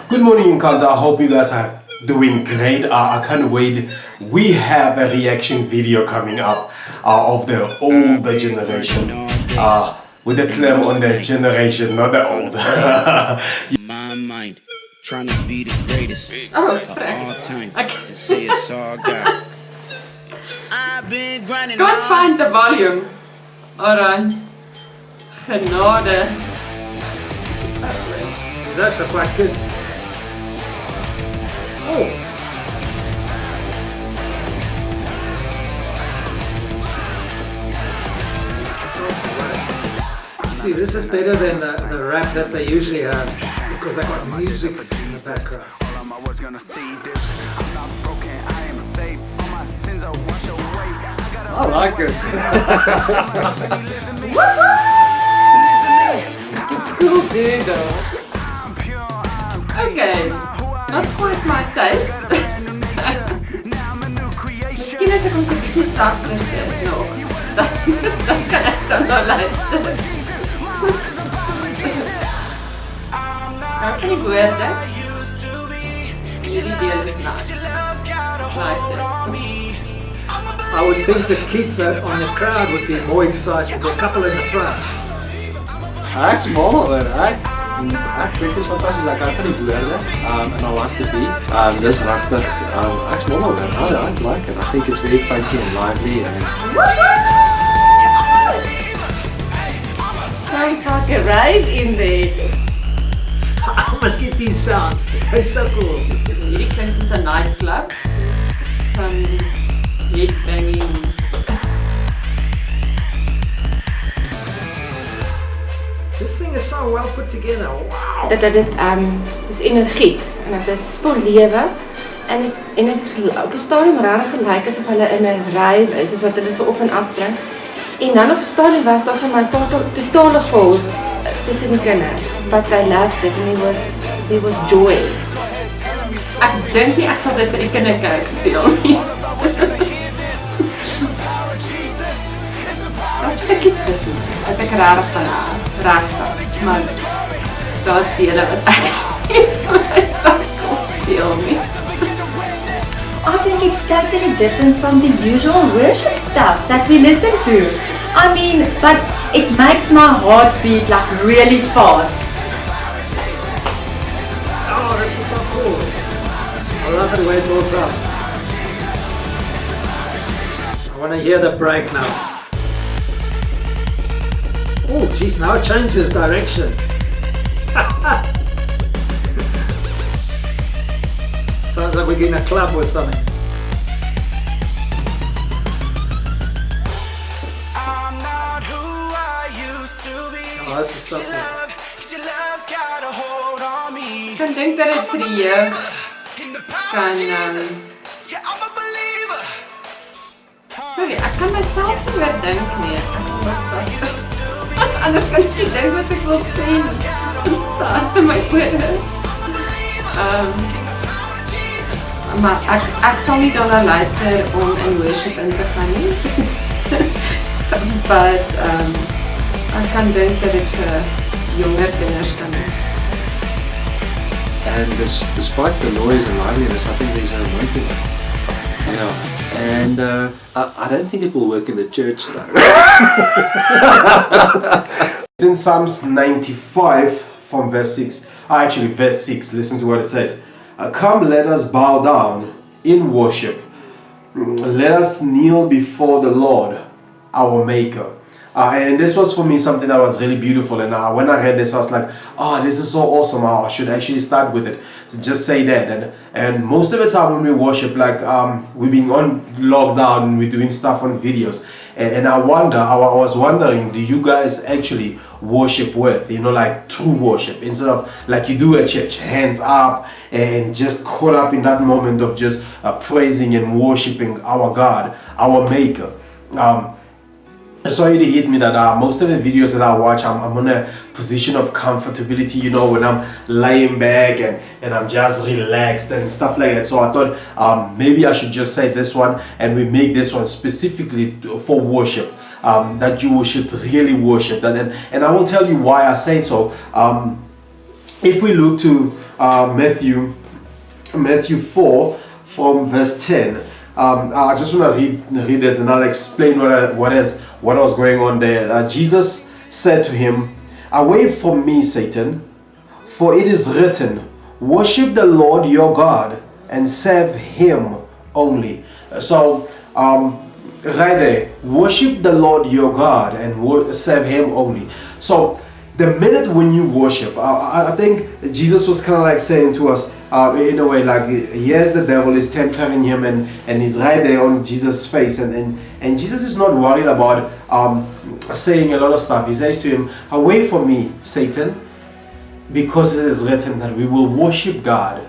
Good morning, Encounter. I hope you guys are doing great. I can't wait. We have a reaction video coming up of the older generation. With the claim on the generation, not the old. My mind, trying to be the greatest of all time. Okay. And say it's all God. I've been grinding. Can't find the volume. Alright. Genade. These acts are quite good. Oh. See, this is better than the rap that they usually have because they got music in the background. I like it. Cool Google. Okay. Not quite my taste. Miskien as ek ons 'n bietjie sagter sit nog. Dan kan ek dan nou luister. Okay, woorde. Hierdie deel is nice. Like it. I would think the kids on the crowd would be more excited. The couple in the front. Ek's mal oor, ek dink dit is fantasties. Ek hou van die woorde, and I like the beat. Dis regtig, ek's mal oor. I like it. I think it's very funky and lively and Sounds like a rave in there. I must get these sounds. They're so cool. Hierdie klink soos 'n nightclub. Some headbanging. This thing is so well put together. Wow. Dit is energiek en dit is vol lewe en op 'n stadium regtig gelyk asof hulle in 'n rave is, soos wat hulle so op en af spring. En dan op 'n stadium was daar vir my totale chaos tussen die kinders. But I loved it and there was joy. Ek dink nie ek sal dit by die kinderkerk speel nie. Daar's stukkies tussen. Wat ek regtig van hou. Regtig. Maar daar's dele wat ek sal speel nie. I think it's totally different from the usual worship stuff that we listen to. I mean, but it makes my heart beat like really fast. Oh, this is so cool. I love it the way it builds up. I want to hear the break now. Oh, geez, now it changes direction. Sounds like we're in a club or something. Oh, this is so cool. Ek kan dink dat dit vir die jeug kan sorry, ek kan myself nie weer dink nie. Anders kan ek nie dink wat ek wil sê nie. Dit staat in my ore. Maar ek sal nie daarna luister om in worship in te gaan nie. But ek kan dink dat dit vir jonger kinders kan wees. and despite the noise and liveliness, I think there's no anointing. And I don't think it will work in the church though. In Psalms 95 from verse 6, actually verse 6, listen to what it says. Come, let us bow down in worship. Let us kneel before the Lord, our Maker. And this was for me something that was really beautiful, and when I read this I was like, oh, this is so awesome. I should actually start with it. So just say that. And most of the time when we worship, like we've been on lockdown and we're doing stuff on videos, and I was wondering, do you guys actually worship with, like true worship, instead of like you do at church, hands up and just caught up in that moment of just praising and worshiping our God, our Maker. So it hit me that most of the videos that I watch, I'm in a position of comfortability, when I'm laying back and I'm just relaxed and stuff like that. So I thought maybe I should just say this one, and we make this one specifically for worship, that you should really worship that. And I will tell you why I say so. if we look to Matthew 4 from verse 10, I just want to read this, and I'll explain what was going on there. Jesus said to him, "Away from me, Satan, for it is written, worship the Lord your God and serve him only." So right there, worship the Lord your God and serve him only. So the minute when you worship, I think Jesus was kind of like saying to us, in a way, like, yes, the devil is tempting him, and he's right there on Jesus' face, and Jesus is not worried about saying a lot of stuff. He says to him, "Away from me, Satan, because it is written that we will worship God."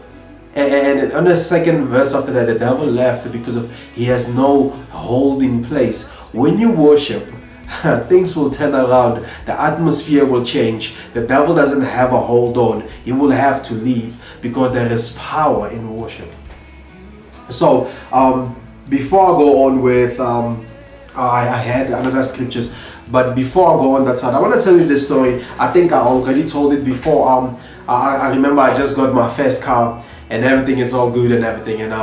And on the second verse after that, the devil left because he has no holding place. When you worship, things will turn around, the atmosphere will change. The devil doesn't have a hold on, he will have to leave, because there is power in worship. So before I go on with I had another scriptures, but before I go on that side, I want to tell you this story. I think I already told it before. I remember I just got my first car and everything is all good and everything, and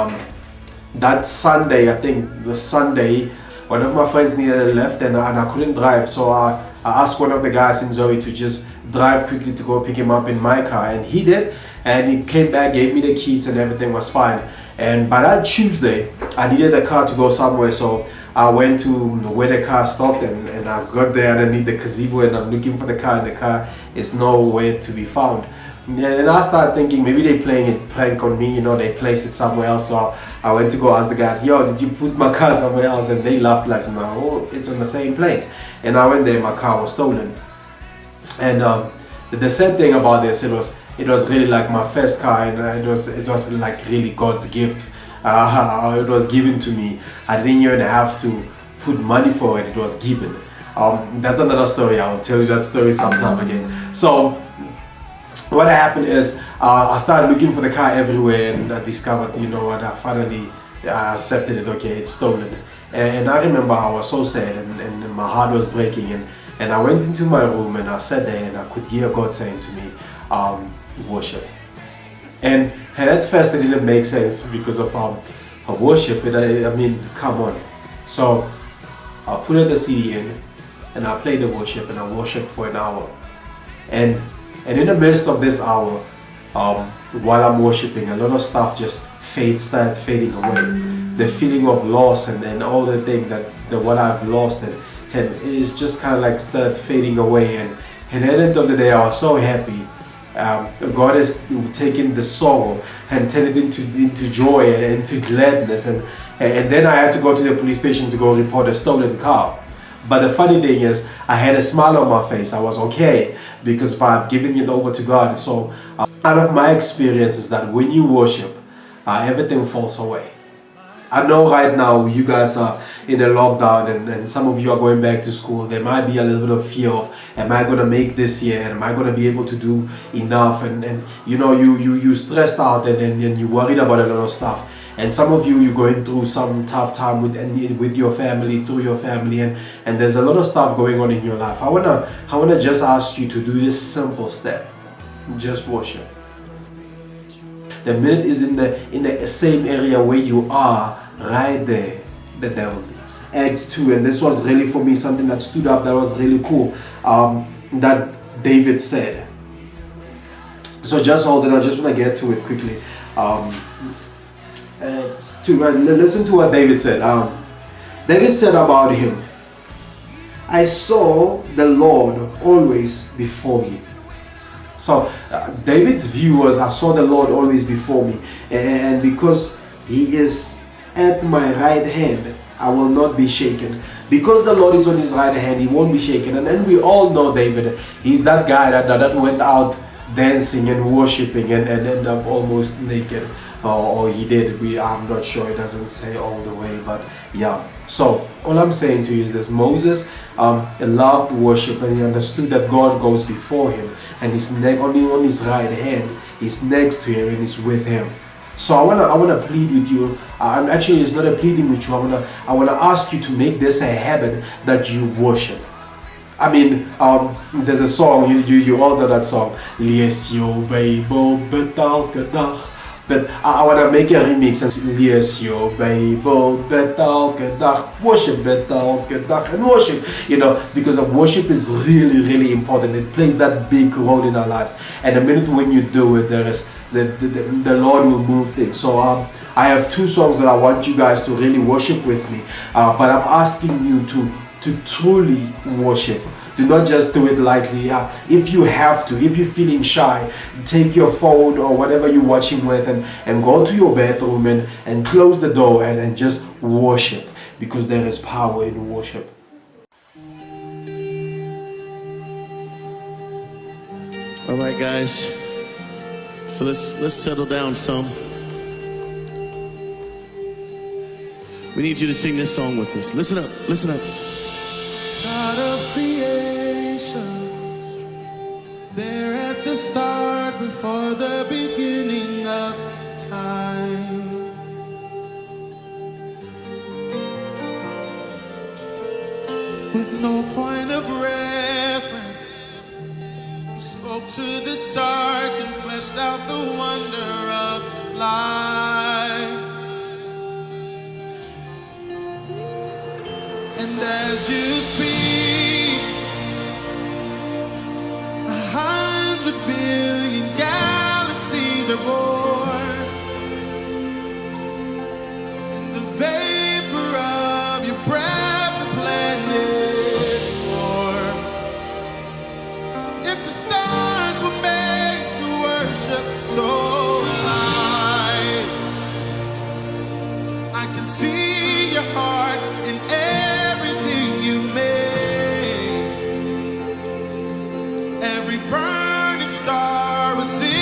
that Sunday, I think the Sunday, one of my friends needed a lift, and I couldn't drive, so I asked one of the guys in Zoe to just drive quickly to go pick him up in my car, and he did, and he came back, gave me the keys, and everything was fine. And by that Tuesday, I needed the car to go somewhere, so I went to where the car stopped, and I got there underneath the gazebo, and I'm looking for the car, and the car is nowhere to be found. And I started thinking maybe they playing a prank on me, they placed it somewhere else. So I went to go ask the guys, "Yo, did you put my car somewhere else?" And they laughed like, "No, it's on the same place." And I went there, my car was stolen. And the sad thing about this, it was really like my first car, and it was like really God's gift. It was given to me. I didn't even have to put money for it. It was given. That's another story. I'll tell you that story sometime again. So what happened is I started looking for the car everywhere, and I discovered, what, I finally accepted it. Okay, it's stolen. And I remember I was so sad, and my heart was breaking, and I went into my room, and I sat there, and I could hear God saying to me, worship. And at first it didn't make sense because of worship. I mean, come on. So I put the CD in, and I played the worship, and I worshiped for an hour. And in the midst of this hour, while I'm worshiping, a lot of stuff just started fading away. The feeling of loss and all the thing that what I've lost, and it's just kind of like started fading away. And at the end of the day, I was so happy. God has taken the sorrow and turned it into joy and into gladness. And then I had to go to the police station to go report a stolen car. But the funny thing is, I had a smile on my face. I was okay because I've given it over to God. So out of my experience is that when you worship, everything falls away. I know right now you guys are in a lockdown, and some of you are going back to school. There might be a little bit of fear of, am I going to make this year, and am I going to be able to do enough, and you stressed out, and you're worried about a lot of stuff. And some of you're going through some tough time with your family, through your family, and there's a lot of stuff going on in your life. I wanna just ask you to do this simple step. Just worship. The minute is in the same area where you are, right there, the devil leaves. Acts 2, and this was really for me something that stood up, that was really cool, that David said. So just hold it, I just want to get to it quickly. Listen to what David said. David said about him, "I saw the Lord always before me." So David's view was, I saw the Lord always before me, and because he is at my right hand, I will not be shaken. Because the Lord is on his right hand, he won't be shaken. And then we all know David. He's that guy that went out dancing and worshiping and ended up almost naked. Or he did. I'm not sure, it doesn't say all the way, but yeah. So all I'm saying to you is this: Moses loved worship, and he understood that God goes before him, and he's only on his right hand, he's next to him, and he's with him. So I wanna plead with you. Actually, it's not a pleading with you. I wanna ask you to make this a habit that you worship. I mean, there's a song, you all know that song. Lees jou Bijbel, bid elke dag. But I want to make a remix and lees jou Bijbel, bid elke dag. Worship, bid elke dag. And worship, you know, because worship is really, really important. It plays that big role in our lives. And the minute when you do it, there is the Lord will move things. So I have 2 songs that I want you guys to really worship with me. But I'm asking you to truly worship. Do not just do it lightly. If you have to, if you're feeling shy, take your phone or whatever you're watching with and go to your bathroom and close the door and just worship, because there is power in worship. All right, guys. So let's settle down some. We need you to sing this song with us. Listen up, listen up. God of creation, there at the start, before the beginning of time. With no point of reference, you spoke to the dark and fleshed out the wonder of life. And as you speak, 100 billion galaxies are born, and the vapor of your breath, the planets form. If the stars were made to worship, so will I. I can see your heart in everything you made. Every burning star will see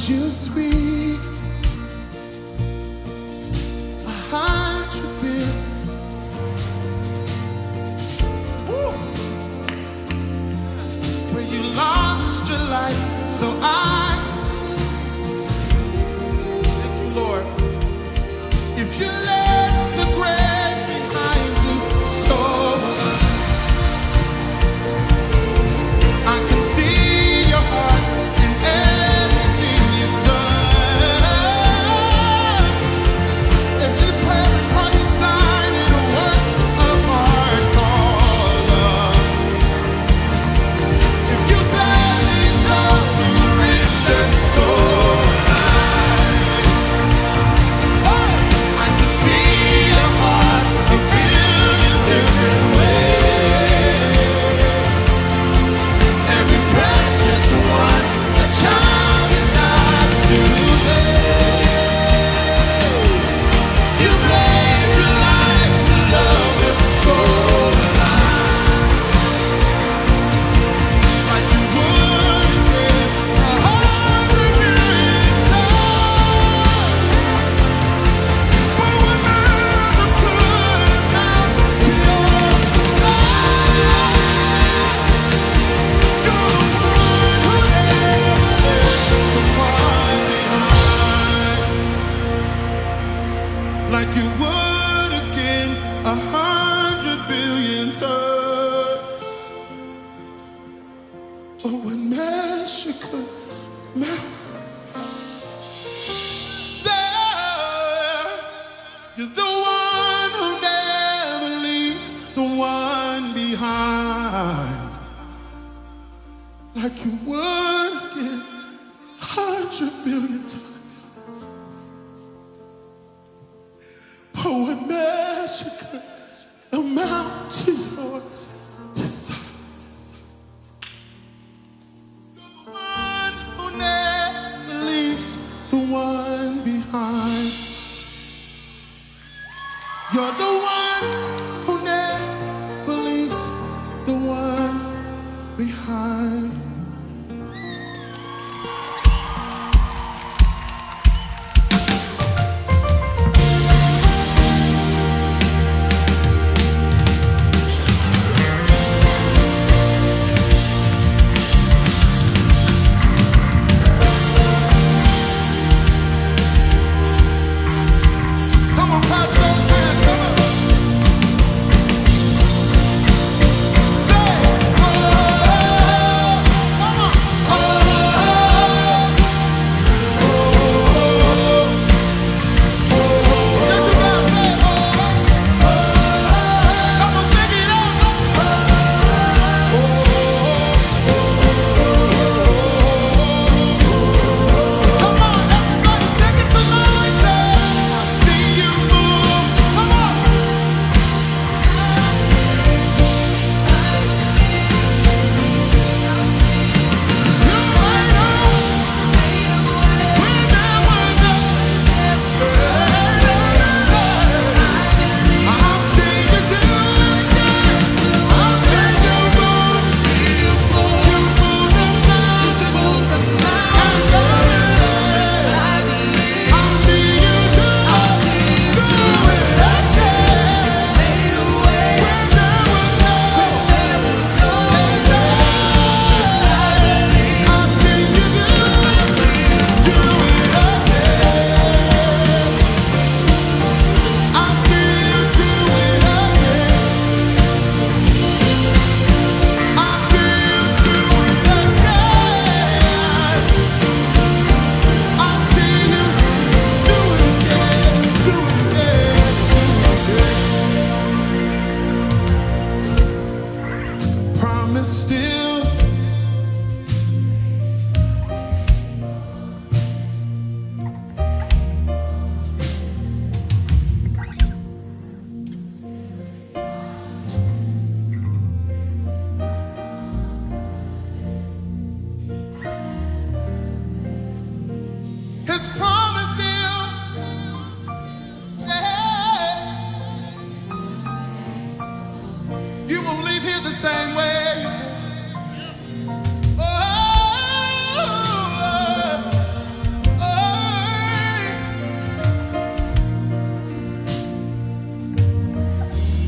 Once you speak, 100 billion. Woo. Where you lost your life, so thank you, Lord. If you left the grave behind you, so I can see your heart in everything you've done. Every prayer, every sign, and a work of art called love. If you gladly chose to reach your soul, I can see your heart a billion different ways. Every precious one, a child you died to save. You gave your life to love him so like you would give 100 million times. But what never could amount to your love. You're the one who never left the one behind. Like you would again 100 billion times. Oh, what measure could melt. You're the one who never leaves the one behind. Like you would again 100 billion times. But what measure could amount to yours? You're the one who never leaves the one behind. You're the one who never leaves the one behind. Come on, clap those hands, come on.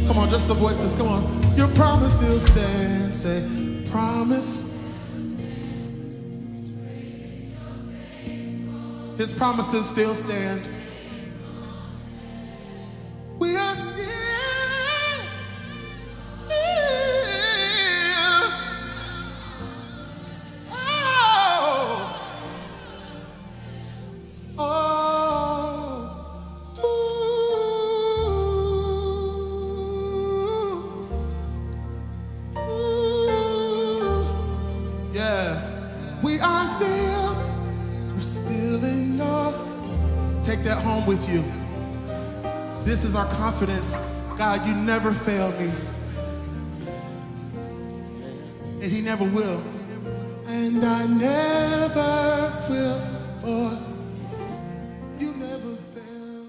Come on, just the voices, come on. Your promise still stands. Say, promise. His promises still stand. We are still here. Yeah, we are still, we're still in love. Take that home with you. This is our confidence. God, you never failed me. And he never will. And I never will, for you never fail.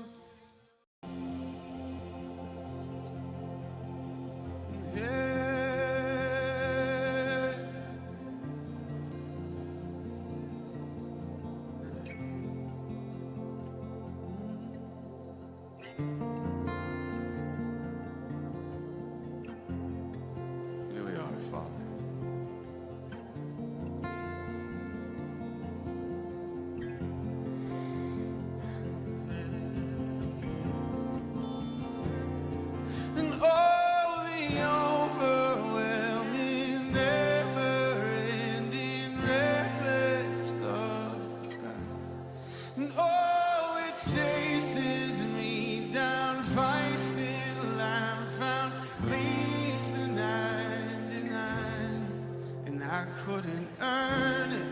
Here we are, Father. And all the overwhelming, never-ending, reckless love of God. And oh, it chases me down, fights till I'm found, leaves the 99. And I couldn't earn it,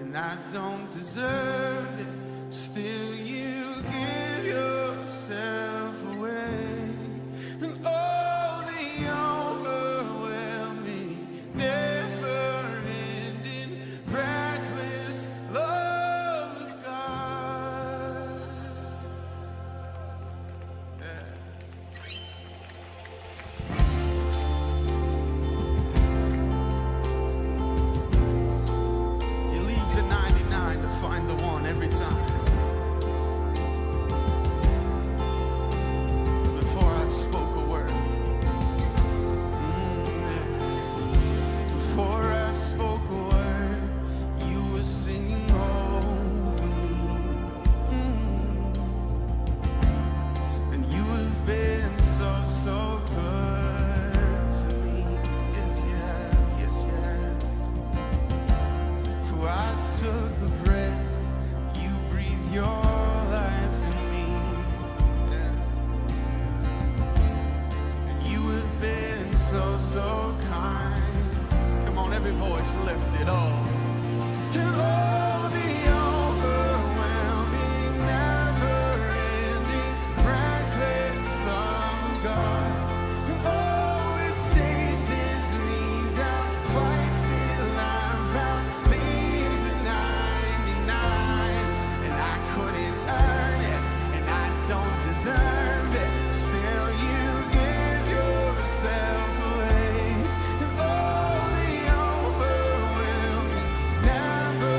and I don't deserve it. Still, you give yourself away. And all the overwhelming, never-ending, reckless love of God. You leave the 99 to find the one every time. So before I spoke a word, before I spoke a word, you were singing over me. And you have been so, so good to me. Yes, you have, yes, you have. For I took a breath, you breathed your life in me. Yeah. And you have been so, so kind. Come on, every voice lift it all. And all the overwhelming, never-ending, reckless love of God. And oh, it chases me down, fights till I'm found, leaves the 99. And I couldn't earn it, and I don't deserve it. Still, you give yourself away. And all the overwhelming, never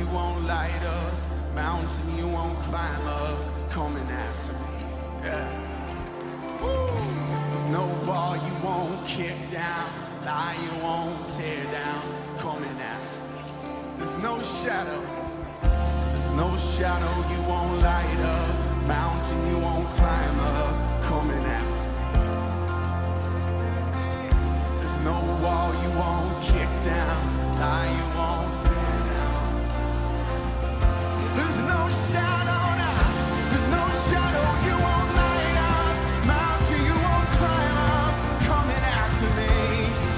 you won't light up, mountain you won't climb up, coming after me, yeah. Woo! There's no wall you won't kick down, lie you won't tear down, coming after me. There's no shadow you won't light up, mountain you won't climb up, coming after me. There's no wall you won't kick down, lie you won't tear down. There's no shadow now, there's no shadow you won't light up, mountain you won't climb up, coming after me.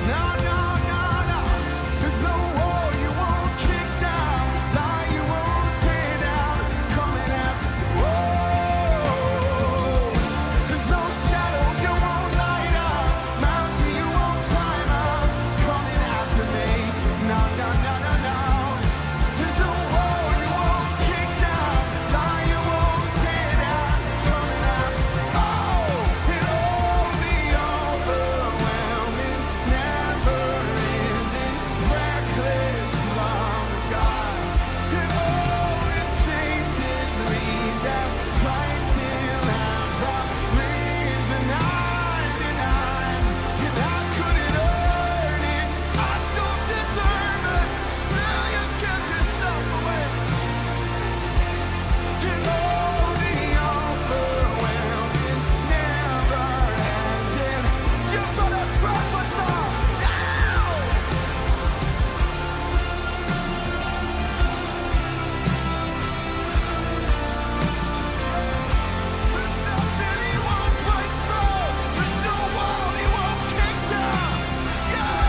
No, no, no, no. There's no wall you won't kick down, lie you won't tear down, coming after me. Whoa. There's no shadow you won't light up, mountain you won't climb up, coming after me. No, no, no, no, no. There's no wall you won't kick down, lie you won't tear down, coming after me. Oh, and all the overwhelming, never-ending, reckless love of God. And oh, it chases me down, Christ still outlives the 99, and I couldn't earn it, I don't deserve it, still you give yourself away. And all the overwhelming, never-ending, you better prophesy now. There's nothing he won't break through, there's no wall he won't kick down. Yeah.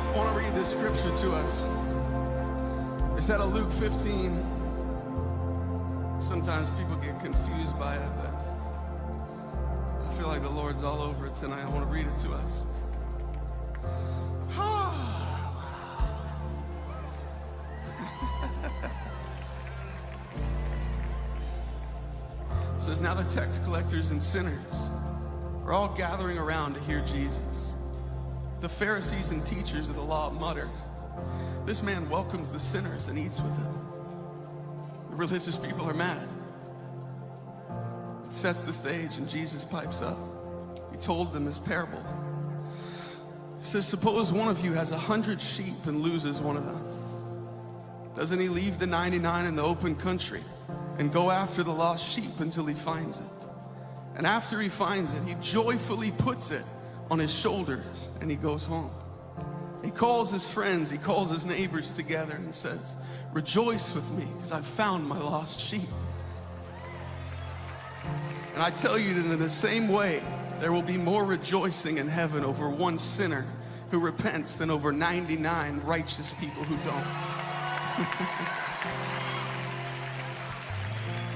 I want to read this scripture to us. It's out of Luke 15. Sometimes people get confused by it, but I feel like the Lord's all over it tonight. I want to read it to us. It says, now the tax collectors and sinners are all gathering around to hear Jesus. The Pharisees and teachers of the law muttered, this man welcomes the sinners and eats with them. The religious people are mad. It sets the stage and Jesus pipes up. He told them this parable. He says, suppose one of you has 100 sheep and loses one of them. Doesn't he leave the 99 in the open country and go after the lost sheep until he finds it? And after he finds it, he joyfully puts it on his shoulders and he goes home. He calls his friends, he calls his neighbors together and says, rejoice with me because I've found my lost sheep. And I tell you that in the same way, there will be more rejoicing in heaven over one sinner who repents than over 99 righteous people who don't.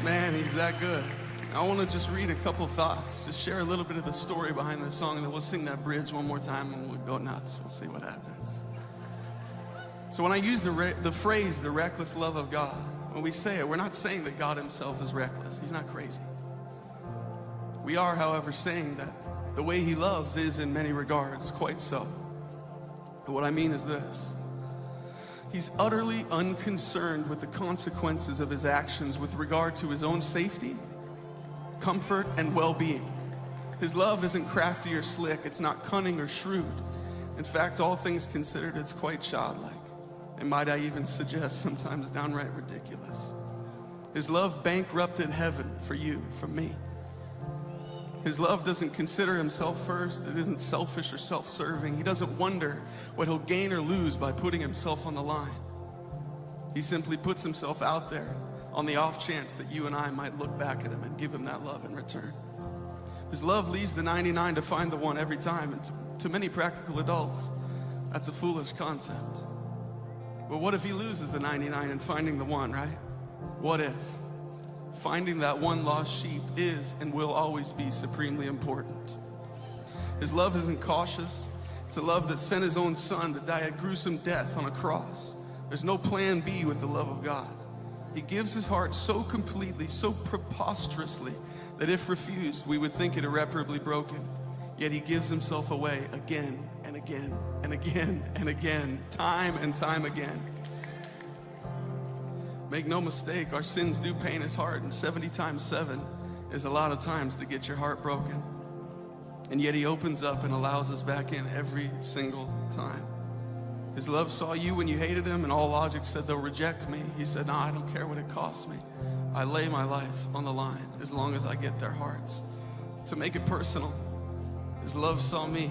Man, he's that good. I want to just read a couple thoughts, just share a little bit of the story behind this song, and then we'll sing that bridge one more time and we'll go nuts. We'll see what happens. So when I use the phrase, the reckless love of God, when we say it, we're not saying that God himself is reckless. He's not crazy. We are, however, saying that the way he loves is in many regards quite so. And what I mean is this. He's utterly unconcerned with the consequences of his actions with regard to his own safety, comfort, and well-being. His love isn't crafty or slick. It's not cunning or shrewd. In fact, all things considered, it's quite childlike. And might I even suggest sometimes downright ridiculous. His love bankrupted heaven for you, for me. His love doesn't consider himself first. It isn't selfish or self-serving. He doesn't wonder what he'll gain or lose by putting himself on the line. He simply puts himself out there on the off chance that you and I might look back at him and give him that love in return. His love leaves the 99 to find the one every time, and to many practical adults, that's a foolish concept. But what if he loses the 99 and finding the one, right? What if? Finding that one lost sheep is and will always be supremely important. His love isn't cautious. It's a love that sent his own son to die a gruesome death on a cross. There's no plan B with the love of God. He gives his heart so completely, so preposterously, that if refused, we would think it irreparably broken. Yet he gives himself away again and again and again and again, time and time again. Make no mistake, our sins do pain his heart, and 70 times 7 is a lot of times to get your heart broken. And yet he opens up and allows us back in every single time. His love saw you when you hated him, and all logic said they'll reject me. He said, no, I don't care what it costs me. I lay my life on the line as long as I get their hearts. To make it personal, his love saw me,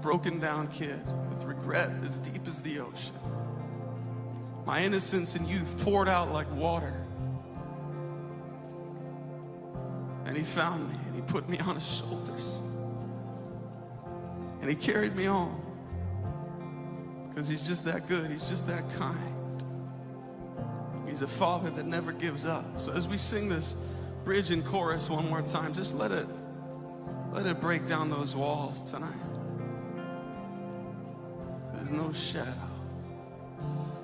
broken down kid with regret as deep as the ocean. My innocence and youth poured out like water. And he found me and he put me on his shoulders. And he carried me on. Because he's just that good, he's just that kind. He's a father that never gives up. So as we sing this bridge and chorus one more time, just let it break down those walls tonight. There's no shadow.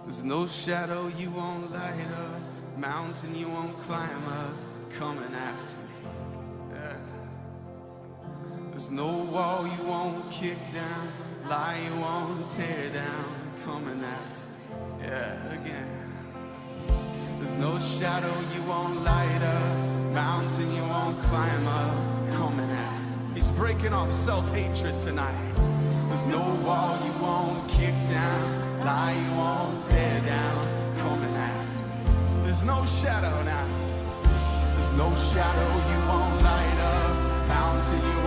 There's no shadow you won't light up, mountain you won't climb up, coming after me. Yeah. There's no wall you won't kick down, lie you won't tear down, coming after me. Yeah, again. There's no shadow you won't light up, mountain you won't climb up, coming after me. He's breaking off self-hatred tonight. There's no wall you won't kick down, lie you won't tear down, coming after me. There's no shadow now. There's no shadow you won't light up, mountain you